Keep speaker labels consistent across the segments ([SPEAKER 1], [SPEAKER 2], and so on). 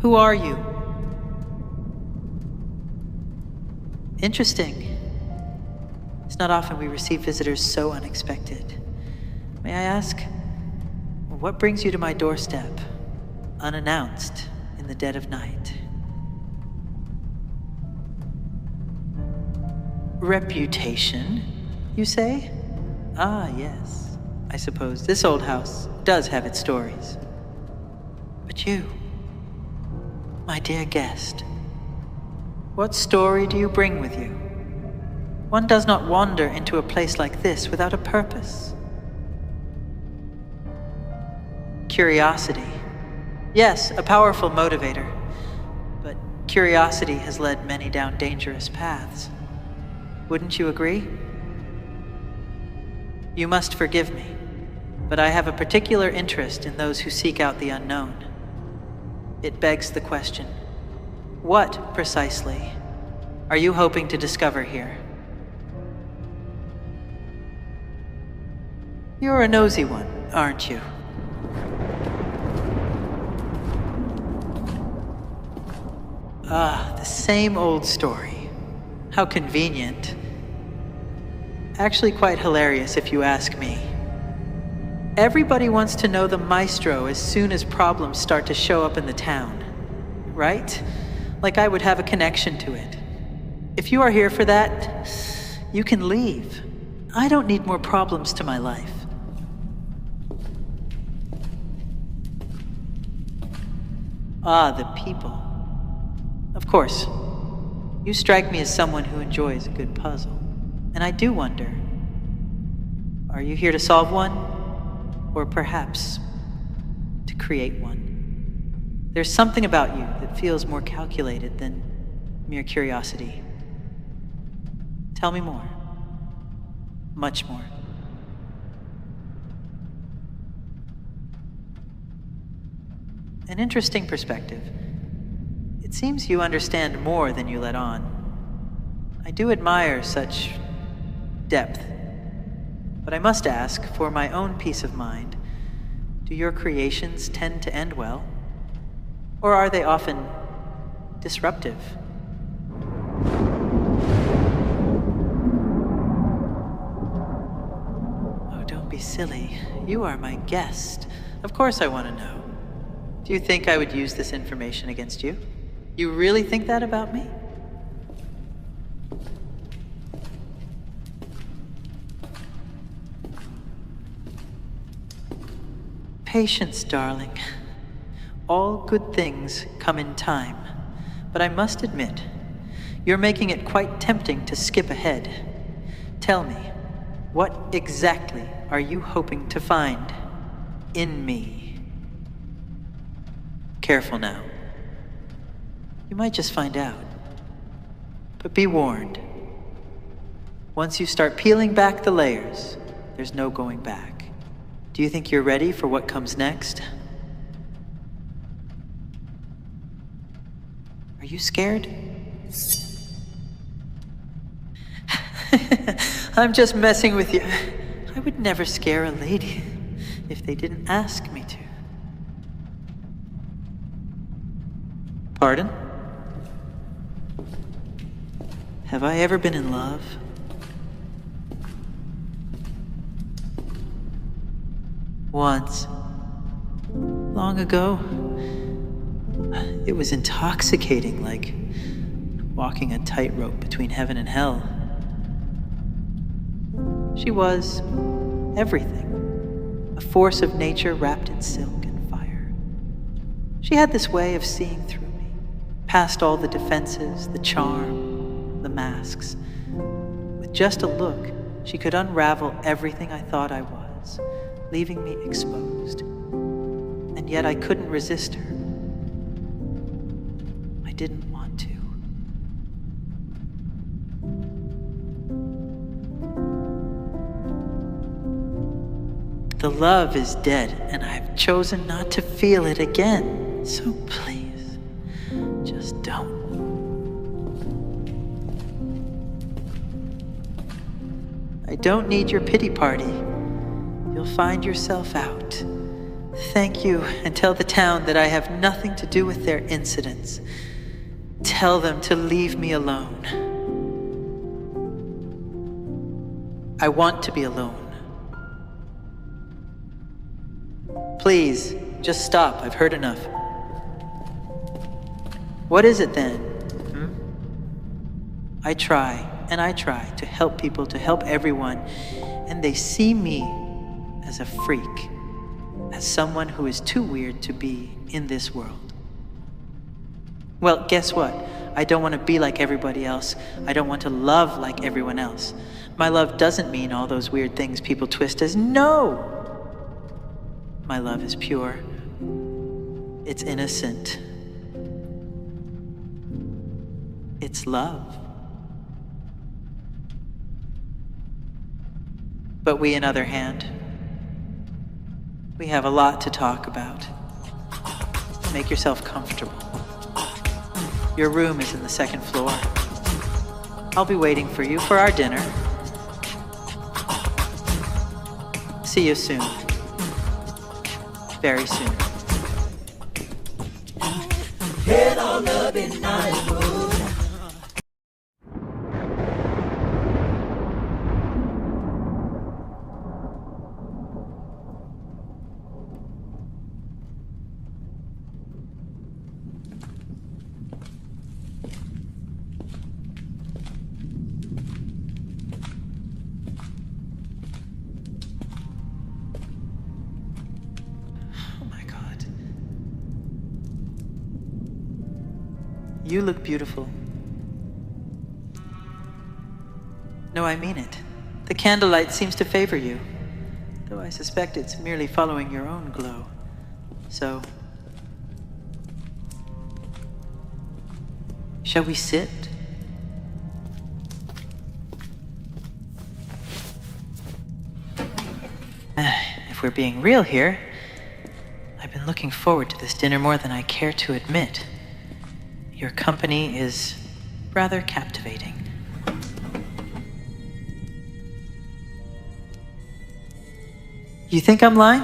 [SPEAKER 1] Who are you? Interesting. It's not often we receive visitors so unexpected. May I ask, what brings you to my doorstep, unannounced, in the dead of night? Reputation, you say? Ah, yes. I suppose this old house does have its stories. But you, my dear guest, what story do you bring with you? One does not wander into a place like this without a purpose. Curiosity. Yes, a powerful motivator. But curiosity has led many down dangerous paths. Wouldn't you agree? You must forgive me, but I have a particular interest in those who seek out the unknown. It begs the question, what, precisely, are you hoping to discover here? You're a nosy one, aren't you? Ah, the same old story. How convenient. Actually quite hilarious if you ask me. Everybody wants to know the Maestro as soon as problems start to show up in the town, right? Like I would have a connection to it. If you are here for that, you can leave. I don't need more problems to my life. Ah, the people. Of course, you strike me as someone who enjoys a good puzzle. And I do wonder, are you here to solve one? Or perhaps to create one? There's something about you that feels more calculated than mere curiosity. Tell me more. Much more. An interesting perspective. It seems you understand more than you let on. I do admire such depth. But I must ask, for my own peace of mind, do your creations tend to end well? Or are they often disruptive? Oh, don't be silly. You are my guest. Of course I want to know. Do you think I would use this information against you? You really think that about me? Patience, darling. All good things come in time. But I must admit, you're making it quite tempting to skip ahead. Tell me, what exactly are you hoping to find in me? Careful now. You might just find out. But be warned. Once you start peeling back the layers, there's no going back. Do you think you're ready for what comes next? Are you scared? I'm just messing with you. I would never scare a lady if they didn't ask me to. Pardon? Have I ever been in love? Once. Long ago. It was intoxicating, like walking a tightrope between heaven and hell. She was everything. A force of nature wrapped in silk and fire. She had this way of seeing through me, past all the defenses, the charm, the masks. With just a look, she could unravel everything I thought I was, leaving me exposed. And yet I couldn't resist her. I didn't want to. The love is dead, and I've chosen not to feel it again. So please, just don't. I don't need your pity party. You'll find yourself out. Thank you, and tell the town that I have nothing to do with their incidents. Tell them to leave me alone. I want to be alone. Please, just stop. I've heard enough. What is it then? I try, and I try to help people, to help everyone, and they see me as a freak, as someone who is too weird to be in this world. Well, guess what? I don't want to be like everybody else. I don't want to love like everyone else. My love doesn't mean all those weird things people twist as no. My love is pure. It's innocent. It's love. But we, on other hand, we have a lot to talk about. Make yourself comfortable. Your room is in the second floor. I'll be waiting for you for our dinner. See you soon. Very soon.
[SPEAKER 2] Head on up in Hollywood.
[SPEAKER 1] You look beautiful. No, I mean it. The candlelight seems to favor you, though I suspect it's merely following your own glow. So, shall we sit? If we're being real here, I've been looking forward to this dinner more than I care to admit. Your company is rather captivating. You think I'm lying?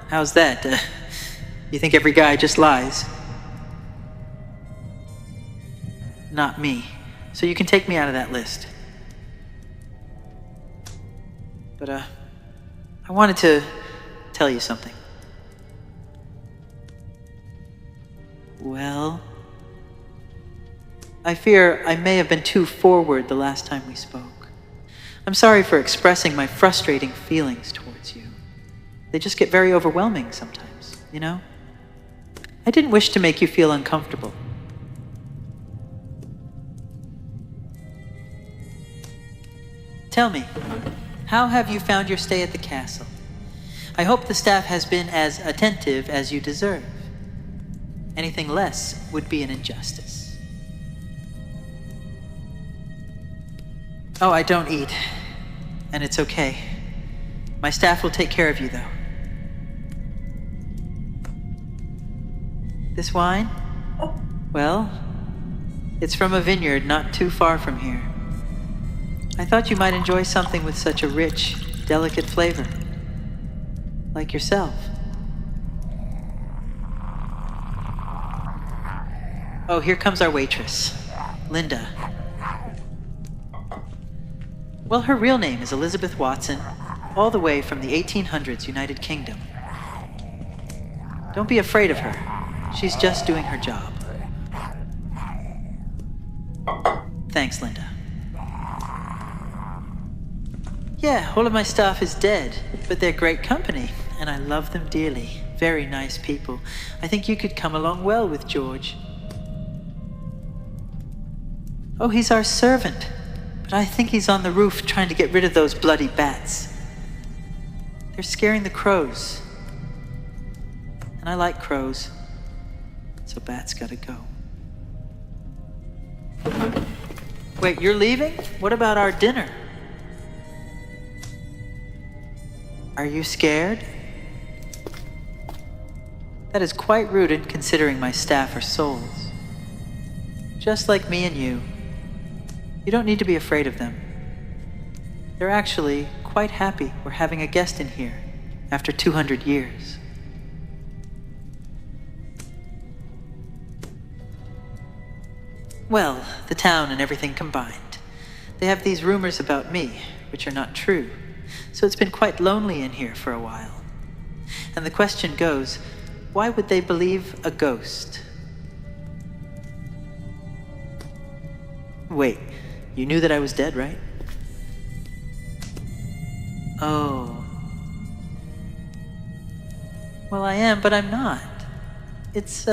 [SPEAKER 1] How's that? You think every guy just lies? Not me. So you can take me out of that list. But, I wanted to tell you something. Well, I fear I may have been too forward the last time we spoke. I'm sorry for expressing my frustrating feelings towards you. They just get very overwhelming sometimes, you know? I didn't wish to make you feel uncomfortable. Tell me, how have you found your stay at the castle? I hope the staff has been as attentive as you deserve. Anything less would be an injustice. Oh, I don't eat, and it's okay. My staff will take care of you, though. This wine? Well, it's from a vineyard not too far from here. I thought you might enjoy something with such a rich, delicate flavor. Like yourself. Oh, here comes our waitress, Linda. Well, her real name is Elizabeth Watson, all the way from the 1800s United Kingdom. Don't be afraid of her. She's just doing her job. Thanks, Linda. Yeah, all of my staff is dead, but they're great company, and I love them dearly. Very nice people. I think you could come along well with George. Oh, he's our servant. But I think he's on the roof trying to get rid of those bloody bats. They're scaring the crows. And I like crows. So bats gotta go. Wait, you're leaving? What about our dinner? Are you scared? That is quite rude considering my staff are souls. Just like me and you. You don't need to be afraid of them. They're actually quite happy we're having a guest in here after 200 years. Well, the town and everything combined. They have these rumors about me, which are not true. So it's been quite lonely in here for a while. And the question goes, why would they believe a ghost? Wait, you knew that I was dead, right? Oh. Well, I am, but I'm not. It's,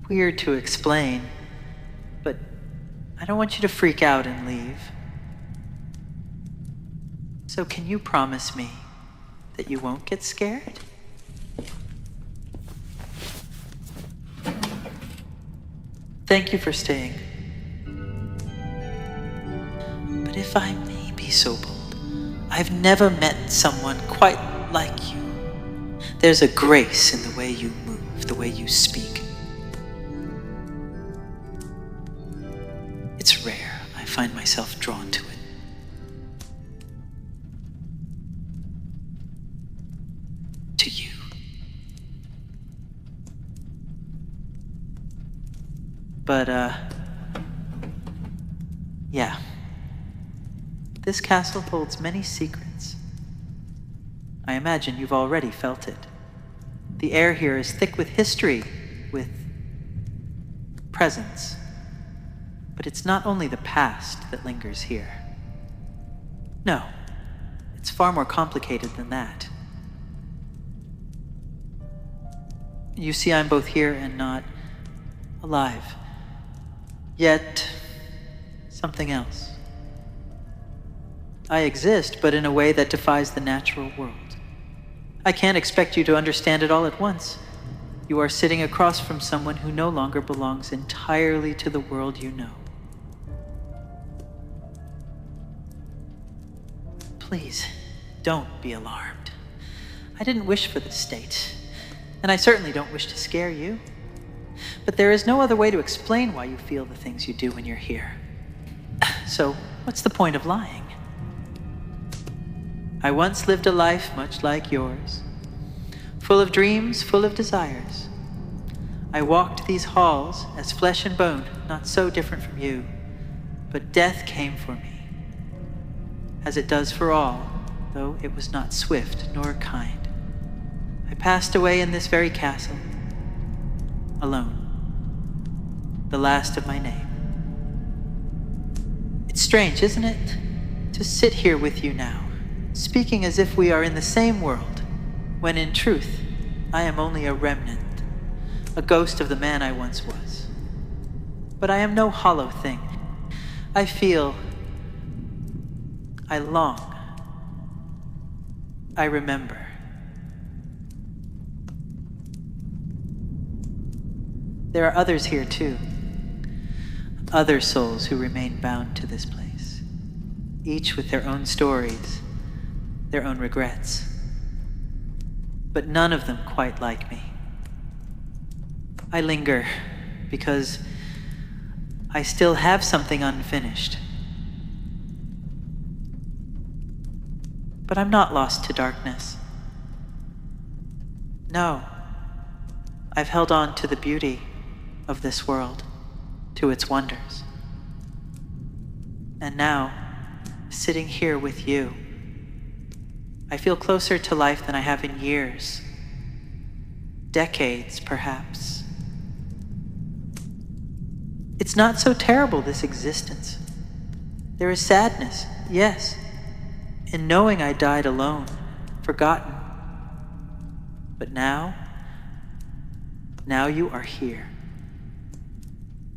[SPEAKER 1] weird to explain, but I don't want you to freak out and leave. So can you promise me that you won't get scared? Thank you for staying. But if I may be so bold, I've never met someone quite like you. There's a grace in the way you move, the way you speak. It's rare. I find myself drawn to it. To you. But, yeah. This castle holds many secrets. I imagine you've already felt it. The air here is thick with history, with presence. But it's not only the past that lingers here. No, it's far more complicated than that. You see, I'm both here and not alive. Yet, something else. I exist, but in a way that defies the natural world. I can't expect you to understand it all at once. You are sitting across from someone who no longer belongs entirely to the world you know. Please, don't be alarmed. I didn't wish for this state, and I certainly don't wish to scare you. But there is no other way to explain why you feel the things you do when you're here. So, what's the point of lying? I once lived a life much like yours, full of dreams, full of desires. I walked these halls as flesh and bone, not so different from you, but death came for me, as it does for all, though it was not swift nor kind. I passed away in this very castle, alone, the last of my name. It's strange, isn't it, to sit here with you now, speaking as if we are in the same world, when in truth, I am only a remnant, a ghost of the man I once was. But I am no hollow thing. I feel, I long, I remember. There are others here too, other souls who remain bound to this place, each with their own stories, their own regrets, but none of them quite like me. I linger because I still have something unfinished. But I'm not lost to darkness. No, I've held on to the beauty of this world, to its wonders. And now, sitting here with you, I feel closer to life than I have in years, decades perhaps. It's not so terrible, this existence. There is sadness, yes, in knowing I died alone, forgotten. But now you are here.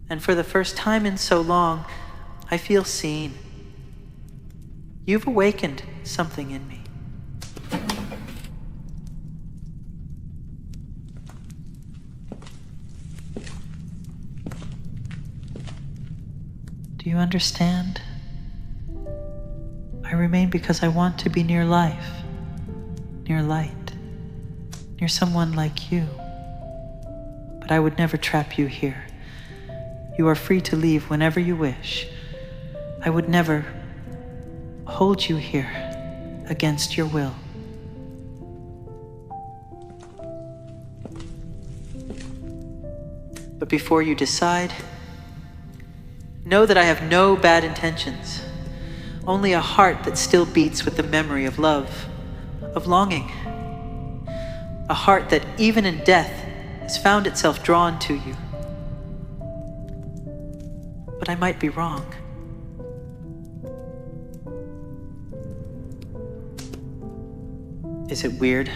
[SPEAKER 1] And for the first time in so long, I feel seen. You've awakened something in me. Do you understand? I remain because I want to be near life, near light, near someone like you. But I would never trap you here. You are free to leave whenever you wish. I would never hold you here against your will. But But before you decide, know that I have no bad intentions, only a heart that still beats with the memory of love, of longing. A heart that even in death has found itself drawn to you. But I might be wrong. Is it weird?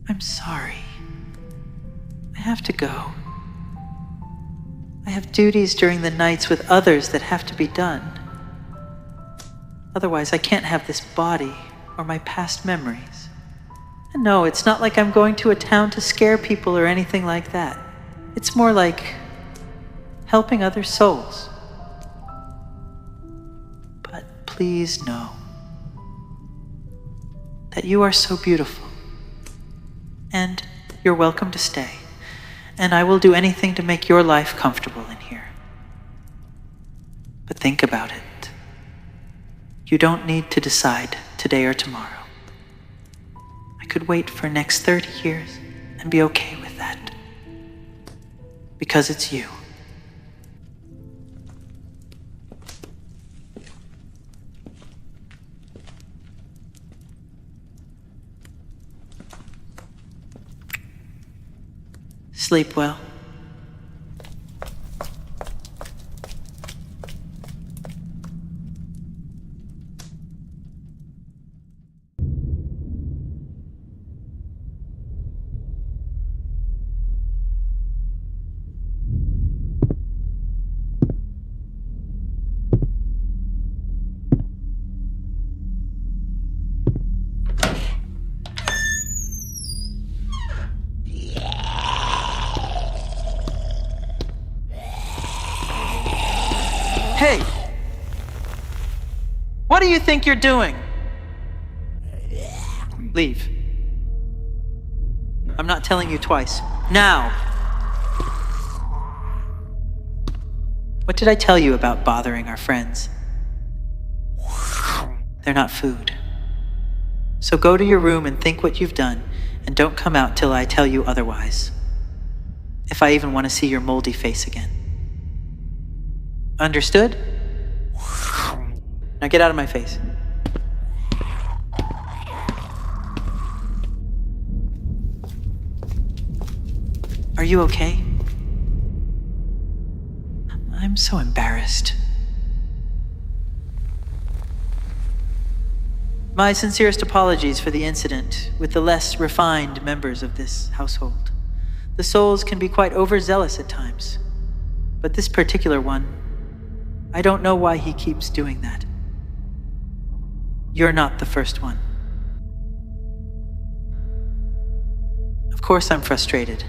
[SPEAKER 1] I'm sorry. I have to go. I have duties during the nights with others that have to be done. Otherwise, I can't have this body or my past memories. And no, it's not like I'm going to a town to scare people or anything like that. It's more like helping other souls. But please know that you are so beautiful. And you're welcome to stay. And I will do anything to make your life comfortable in here. But think about it. You don't need to decide today or tomorrow. I could wait for next 30 years and be okay with that. Because it's you. Sleep well. Hey! What do you think you're doing? Leave. I'm not telling you twice. Now! What did I tell you about bothering our friends? They're not food. So go to your room and think what you've done, and don't come out till I tell you otherwise. If I even want to see your moldy face again. Understood? Now get out of my face. Are you okay? I'm so embarrassed. My sincerest apologies for the incident with the less refined members of this household. The souls can be quite overzealous at times, but this particular one, I don't know why he keeps doing that. You're not the first one. Of course I'm frustrated.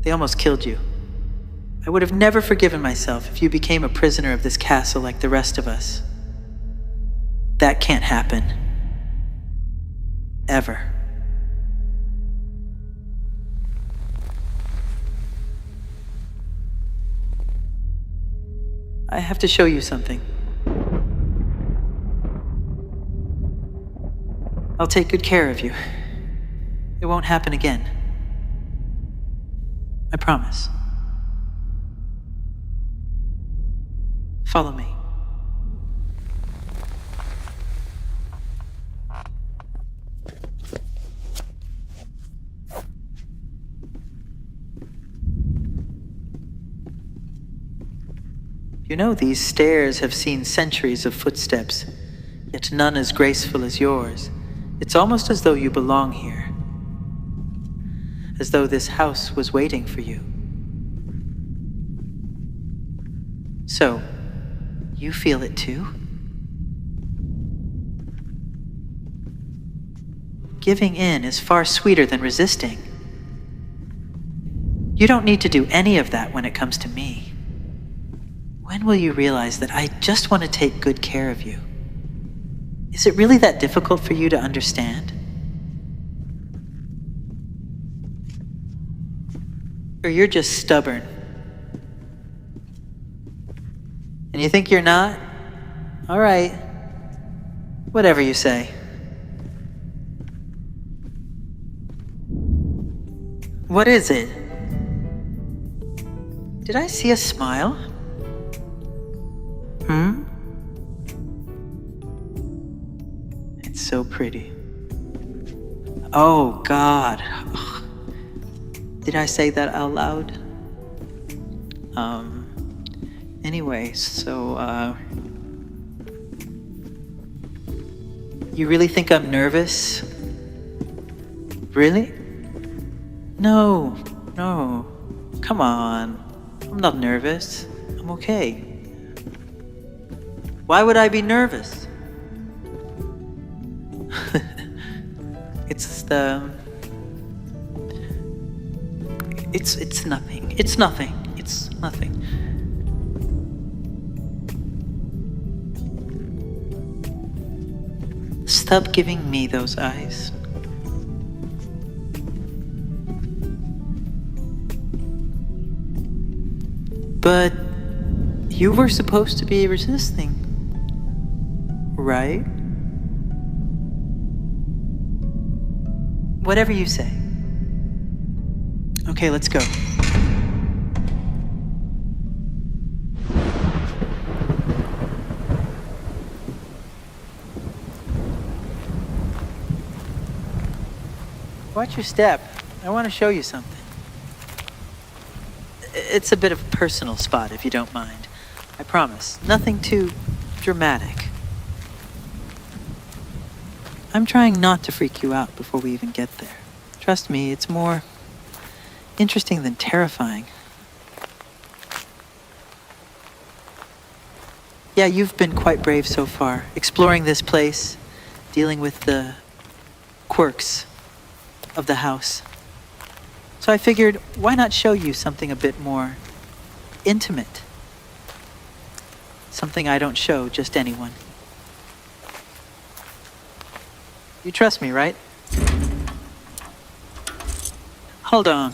[SPEAKER 1] They almost killed you. I would have never forgiven myself if you became a prisoner of this castle like the rest of us. That can't happen. Ever. I have to show you something. I'll take good care of you. It won't happen again. I promise. Follow me. You know, these stairs have seen centuries of footsteps, yet none as graceful as yours. It's almost as though you belong here. As though this house was waiting for you. So, you feel it too? Giving in is far sweeter than resisting. You don't need to do any of that when it comes to me. When will you realize that I just want to take good care of you? Is it really that difficult for you to understand? Or you're just stubborn? And you think you're not? All right. Whatever you say. What is it? Did I see a smile? It's so pretty. Oh, God. Ugh. Did I say that out loud? Anyway, so, you really think I'm nervous? Really? No. Come on. I'm not nervous. I'm okay. Why would I be nervous? It's nothing. It's nothing. It's nothing. Stop giving me those eyes. But you were supposed to be resisting, right? Whatever you say. Okay, let's go. Watch your step. I want to show you something. It's a bit of a personal spot, if you don't mind. I promise. Nothing too dramatic. I'm trying not to freak you out before we even get there. Trust me, it's more interesting than terrifying. Yeah, you've been quite brave so far, exploring this place, dealing with the quirks of the house. So I figured, why not show you something a bit more intimate? Something I don't show just anyone. You trust me, right? Hold on.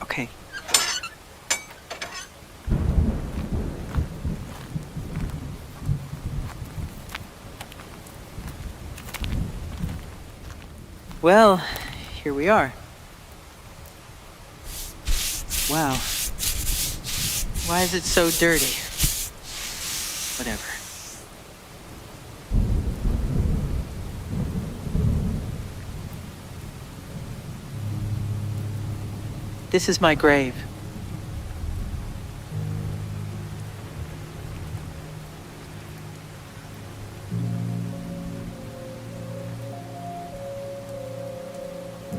[SPEAKER 1] Okay. Well, here we are. Wow. Why is it so dirty? Whatever. This is my grave.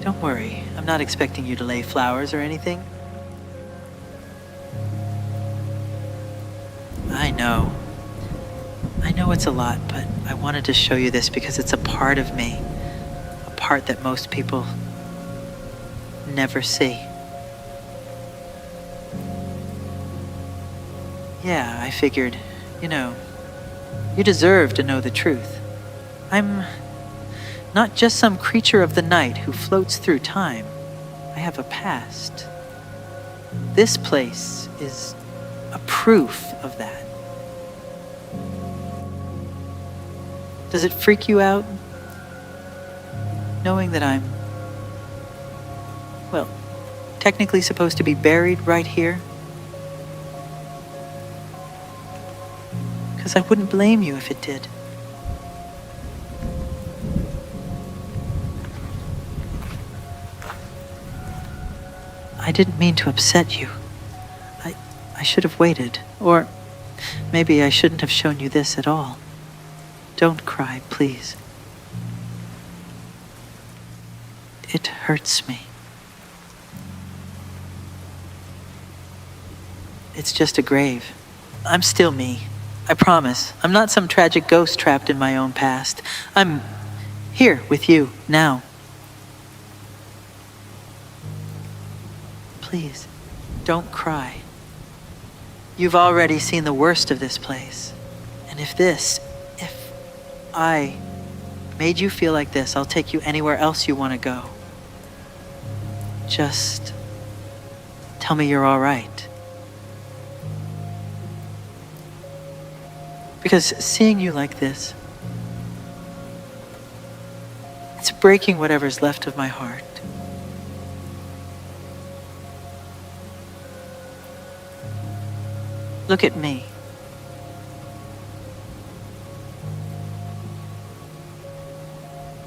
[SPEAKER 1] Don't worry, I'm not expecting you to lay flowers or anything. I know it's a lot, but I wanted to show you this because it's a part of me. A part that most people never see. Yeah, I figured, you deserve to know the truth. I'm not just some creature of the night who floats through time. I have a past. This place is a proof of that. Does it freak you out? Knowing that I'm, well, technically supposed to be buried right here? Because I wouldn't blame you if it did. I didn't mean to upset you. I should have waited. Or maybe I shouldn't have shown you this at all. Don't cry, please. It hurts me. It's just a grave. I'm still me. I promise. I'm not some tragic ghost trapped in my own past. I'm here with you now. Please, don't cry. You've already seen the worst of this place. And if I made you feel like this, I'll take you anywhere else you want to go. Just tell me you're all right. Because seeing you like this, It's breaking whatever's left of my heart. Look at me.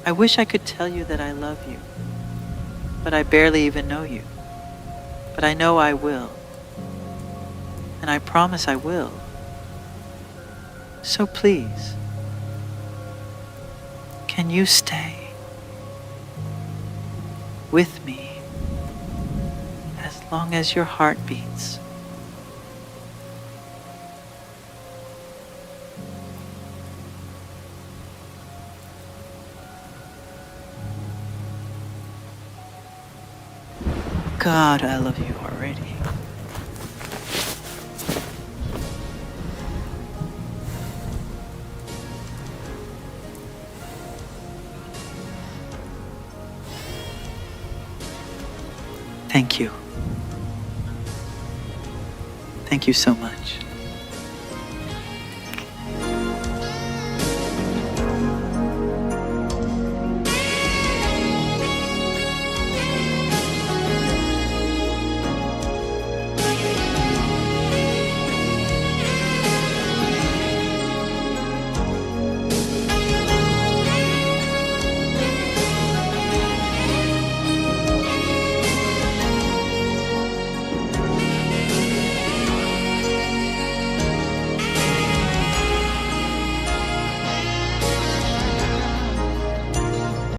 [SPEAKER 1] I wish I could tell you that I love you, but I barely even know you. But I know I will, and I promise I will. So please, can you stay with me as long as your heart beats? God, I love you already. Thank you. Thank you so much.